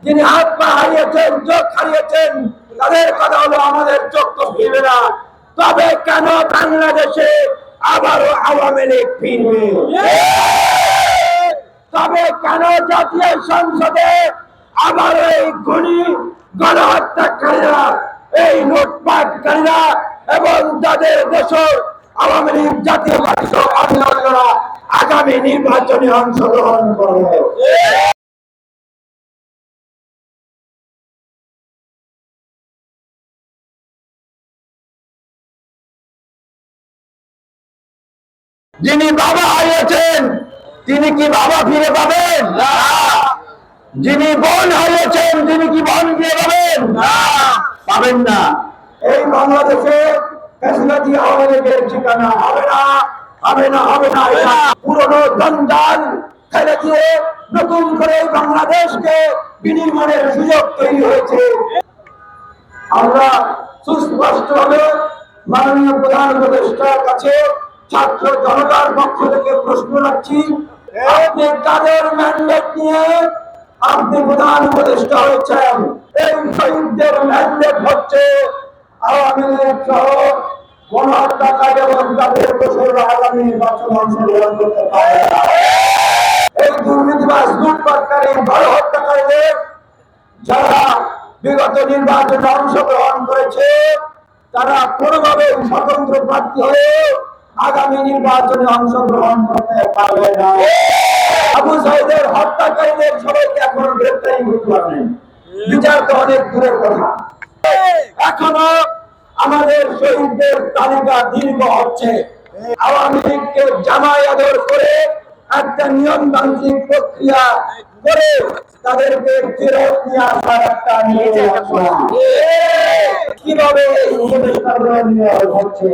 যিনি হাত পা হারিয়েছেন, চোখ হারিয়েছেন, তাদের কথা হলো আমাদের চোখ তো ফিরবে না। তবে কেন বাংলাদেশে আবারও আওয়ামী লীগ ফিরবে? তবে কেন জাতীয় সংসদে আবারও এই খুনি গণহত্যাকারীরা, এই লুটপাটকারীরা এবং যাদের দেশের আওয়ামী লীগ জাতীয় পার্টি অন্যান্যরা আগামী নির্বাচনে অংশগ্রহণ করবে? যিনি বাবা হারিয়েছেন তিনি কি বাবা ফিরে পাবেন? না। যিনি বোন হারিয়েছেন তিনি কি বোন ফিরে পাবেন? না, পাবেন না। এই বাংলাদেশে ফ্যাসিবাদী আওয়ামী লীগের ঠিকানা হবে না, হবে না, হবে না। পুরনো জঞ্জাল ফেলে দিয়ে নতুন করে বাংলাদেশকে বিনির্মাণের সুযোগ তৈরি হয়েছে। আমরা সুস্পষ্টভাবে মাননীয় প্রধান উপদেষ্টার কাছে ছাত্র জনতার পক্ষ থেকে প্রশ্ন রাখছি, আপনি কাদের ম্যান্ডেট নিয়ে আপনি প্রধান উপদেষ্টা হয়েছেন? এই শহীদদের ম্যান্ডেট হচ্ছে আওয়ামী লীগ সহ গণহত্যাকারী এবং তাদের দোষররা আগামী নির্বাচনে অংশগ্রহণ করতে পারে না। এই দুর্নীতিবাজ লুটপাটকারী গণহত্যাকারীদের যারা বিগত নির্বাচনে অংশগ্রহণ করেছে তারা কোনোভাবে স্বতন্ত্র প্রার্থী হয়ে আগামী নির্বাচনে অংশগ্রহণ করতে পারবে না। আবু সাইদের হত্যাকারীদের সবাইকে এখনো গ্রেপ্তারি করতে পারেন, বিচার তো অনেক দূরের কথা। এখনো আমাদের শহীদদের তালিকা দীর্ঘ হচ্ছে। আওয়ামী লীগকে জামাই আদর করে একটা নিয়মতান্ত্রিক প্রক্রিয়া করে তাদেরকে ফেরত নিয়ে আসার একটা নিয়ম কিভাবে এই উপদেষ্টাগুলো নিয়ে হচ্ছে।